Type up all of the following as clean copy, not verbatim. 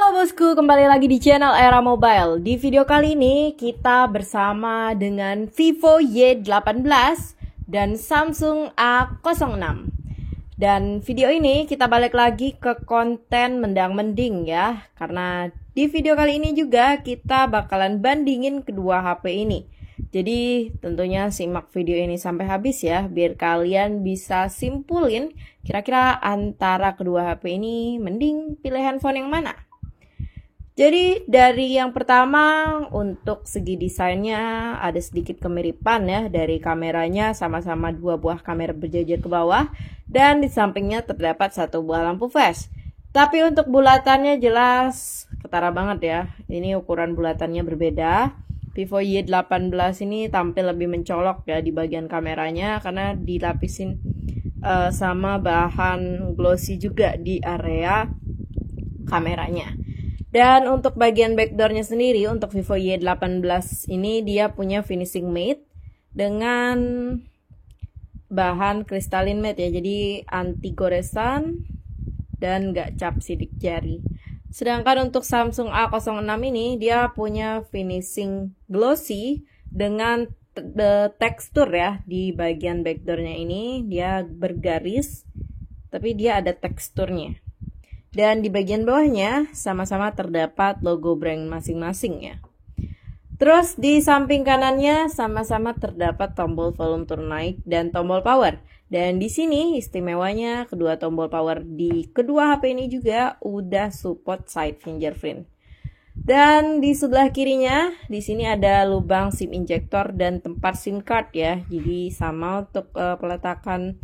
Halo bosku, kembali lagi di channel Era Mobile. Di video kali ini kita bersama dengan Vivo Y18 dan Samsung A06. Dan video ini kita balik lagi ke konten mendang-mending ya, karena di video kali ini juga kita bakalan bandingin kedua HP ini. Jadi tentunya simak video ini sampai habis ya, biar kalian bisa simpulin kira-kira antara kedua HP ini mending pilih handphone yang mana. Jadi dari yang pertama, untuk segi desainnya ada sedikit kemiripan ya. Dari kameranya sama-sama dua buah kamera berjejer ke bawah, dan di sampingnya terdapat satu buah lampu flash. Tapi untuk bulatannya jelas ketara banget ya. Ini ukuran bulatannya berbeda. Vivo Y18 ini tampil lebih mencolok ya di bagian kameranya, karena dilapisin sama bahan glossy juga di area kameranya. Dan untuk bagian backdoornya sendiri, untuk Vivo Y18 ini dia punya finishing matte dengan bahan kristalin matte ya, jadi anti goresan dan gak cap sidik jari. Sedangkan untuk Samsung A06 ini dia punya finishing glossy dengan tekstur ya. Di bagian backdoornya ini dia bergaris, tapi dia ada teksturnya. Dan di bagian bawahnya sama-sama terdapat logo brand masing-masing ya. Terus di samping kanannya sama-sama terdapat tombol volume turun naik dan tombol power. Dan di sini istimewanya kedua tombol power di kedua HP ini juga udah support side fingerprint. Dan di sebelah kirinya di sini ada lubang SIM injector dan tempat SIM card ya. Jadi sama untuk peletakan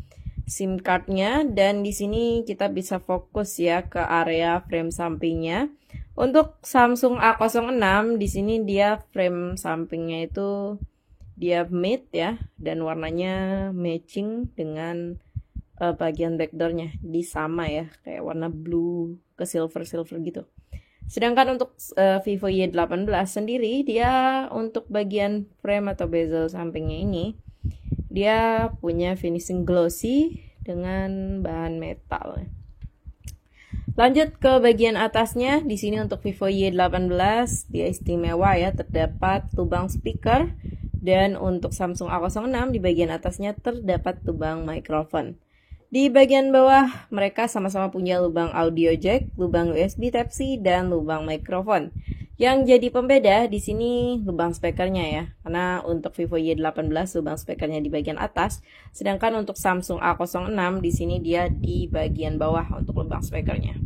SIM cardnya, dan di sini kita bisa fokus ya ke area frame sampingnya. Untuk Samsung A06 di sini dia frame sampingnya itu dia matte ya, dan warnanya matching dengan bagian backdoornya. Jadi sama ya, kayak warna blue ke silver gitu. Sedangkan untuk Vivo Y18 sendiri dia untuk bagian frame atau bezel sampingnya ini dia punya finishing glossy dengan bahan metal. Lanjut ke bagian atasnya, di sini untuk Vivo Y18 dia istimewa ya, terdapat lubang speaker, dan untuk Samsung A06 di bagian atasnya terdapat lubang mikrofon. Di bagian bawah mereka sama-sama punya lubang audio jack, lubang USB Type-C, dan lubang mikrofon. Yang jadi pembeda di sini lubang speakernya ya, karena untuk Vivo Y18 lubang speakernya di bagian atas, sedangkan untuk Samsung A06 di sini dia di bagian bawah untuk lubang speakernya.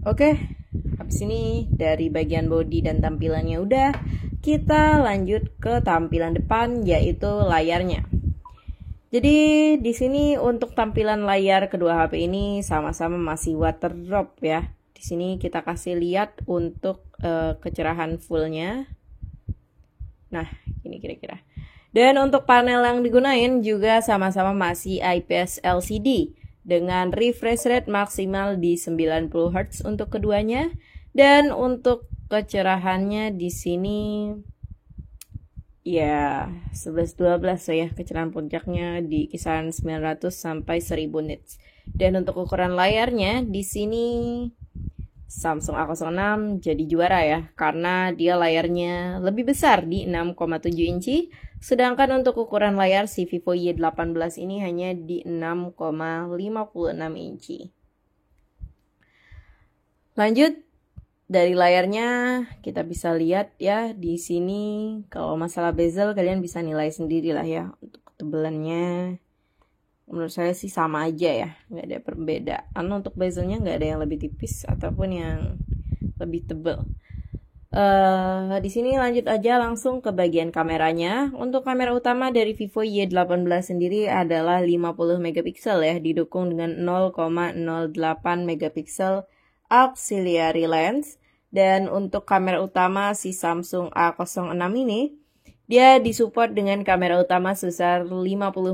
Oke, habis ini dari bagian bodi dan tampilannya udah, kita lanjut ke tampilan depan yaitu layarnya. Jadi di sini untuk tampilan layar kedua HP ini sama-sama masih water drop ya. Di sini kita kasih lihat untuk kecerahan fullnya. Nah, ini kira-kira. Dan untuk panel yang digunain juga sama-sama masih IPS LCD dengan refresh rate maksimal di 90 Hz untuk keduanya. Dan untuk kecerahannya di sini ya 11-12 ya, kecerahan puncaknya di kisaran 900 sampai 1000 nits. Dan untuk ukuran layarnya di sini Samsung A06 jadi juara ya, karena dia layarnya lebih besar di 6,7 inci, sedangkan untuk ukuran layar si Vivo Y18 ini hanya di 6,56 inci. Lanjut, dari layarnya kita bisa lihat ya, di sini kalau masalah bezel kalian bisa nilai sendiri lah ya. Untuk ketebalannya menurut saya sih sama aja ya, nggak ada perbedaan. Untuk bezelnya nggak ada yang lebih tipis ataupun yang lebih tebal. Di sini lanjut aja langsung ke bagian kameranya. Untuk kamera utama dari Vivo Y18 sendiri adalah 50 megapiksel ya, didukung dengan 0,08 megapiksel auxiliary lens. Dan untuk kamera utama si Samsung A06 ini dia disupport dengan kamera utama sebesar 50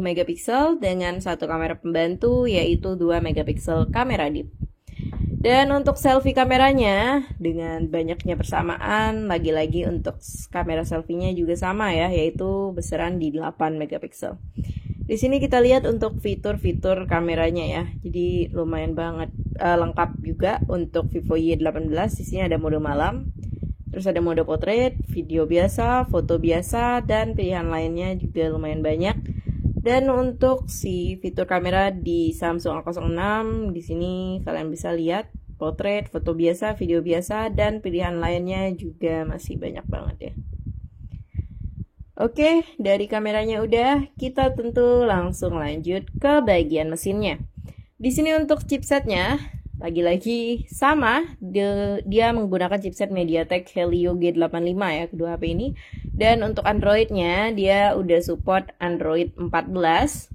megapiksel dengan satu kamera pembantu yaitu 2 megapiksel kamera deep. Dan untuk selfie kameranya dengan banyaknya persamaan, lagi-lagi untuk kamera selfie-nya juga sama ya, yaitu besaran di 8 megapiksel. Di sini kita lihat untuk fitur-fitur kameranya ya. Jadi lumayan banget lengkap juga untuk Vivo Y18. Di sini ada mode malam, terus ada mode portrait, video biasa, foto biasa, dan pilihan lainnya juga lumayan banyak. Dan untuk si fitur kamera di Samsung A06, di sini kalian bisa lihat portrait, foto biasa, video biasa, dan pilihan lainnya juga masih banyak banget ya. Oke, dari kameranya udah, kita tentu langsung lanjut ke bagian mesinnya. Di sini untuk chipsetnya, lagi-lagi sama, dia menggunakan chipset MediaTek Helio G85 ya, kedua HP ini. Dan untuk Androidnya, dia udah support Android 14.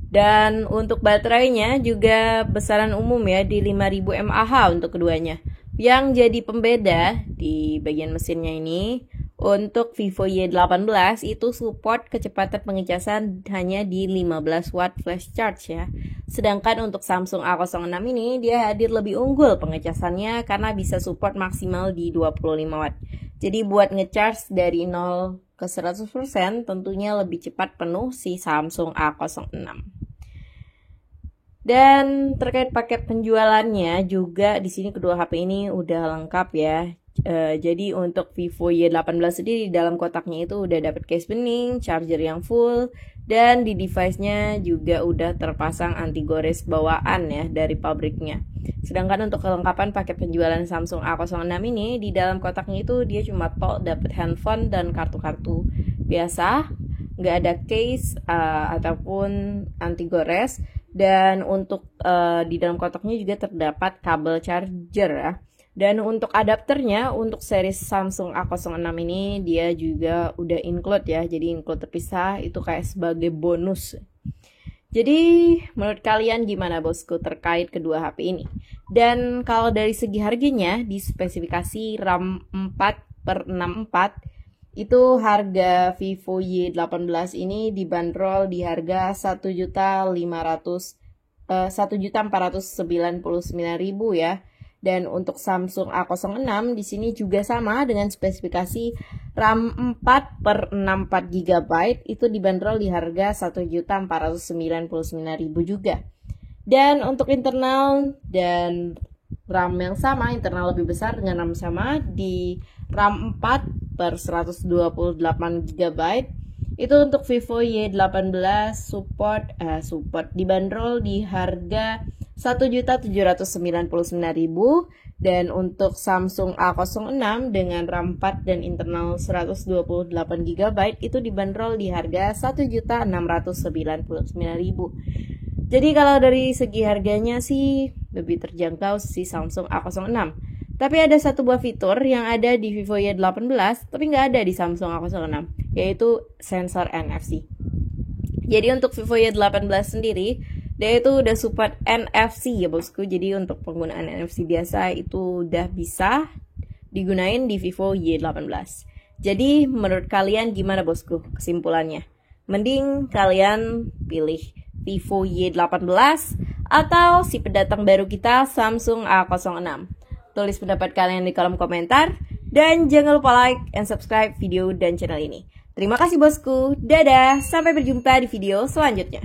Dan untuk baterainya juga besaran umum ya, di 5000 mAh untuk keduanya. Yang jadi pembeda di bagian mesinnya ini, untuk Vivo Y18 itu support kecepatan pengecasan hanya di 15 watt flash charge ya. Sedangkan untuk Samsung A06 ini dia hadir lebih unggul pengecasannya karena bisa support maksimal di 25 watt. Jadi buat ngecharge dari 0 ke 100% tentunya lebih cepat penuh si Samsung A06. Dan terkait paket penjualannya juga di sini kedua HP ini udah lengkap ya. Jadi untuk Vivo Y18 sendiri di dalam kotaknya itu udah dapat case bening, charger yang full, dan di device-nya juga udah terpasang anti gores bawaan ya dari pabriknya. Sedangkan untuk kelengkapan paket penjualan Samsung A06 ini di dalam kotaknya itu dia cuma dapat handphone dan kartu-kartu biasa, nggak ada case ataupun anti gores. Dan untuk di dalam kotaknya juga terdapat kabel charger ya. Dan untuk adapternya untuk series Samsung A06 ini dia juga udah include ya. Jadi include terpisah itu kayak sebagai bonus. Jadi menurut kalian gimana bosku terkait kedua HP ini? Dan kalau dari segi harganya di spesifikasi RAM 4/64 itu harga Vivo Y18 ini dibanderol di harga 1.499.000 ya. Dan untuk Samsung A06 di sini juga sama dengan spesifikasi RAM 4/64 GB itu dibanderol di harga 1.499.000 juga. Dan untuk internal dan RAM yang sama, internal lebih besar dengan RAM sama di RAM 4/128 GB. Itu untuk Vivo Y18 support dibanderol di harga 1.799.000 dan untuk Samsung A06 dengan RAM 4 dan internal 128 GB itu dibanderol di harga 1.699.000. Jadi kalau dari segi harganya sih lebih terjangkau si Samsung A06. Tapi ada satu buah fitur yang ada di Vivo Y18 tapi nggak ada di Samsung A06, yaitu sensor NFC. Jadi untuk Vivo Y18 sendiri dia itu udah support NFC ya bosku. Jadi untuk penggunaan NFC biasa itu udah bisa digunain di Vivo Y18. Jadi menurut kalian gimana bosku kesimpulannya? Mending kalian pilih Vivo Y18 atau si pendatang baru kita Samsung A06? Tulis pendapat kalian di kolom komentar. Dan jangan lupa like and subscribe video dan channel ini. Terima kasih bosku. Dadah. Sampai berjumpa di video selanjutnya.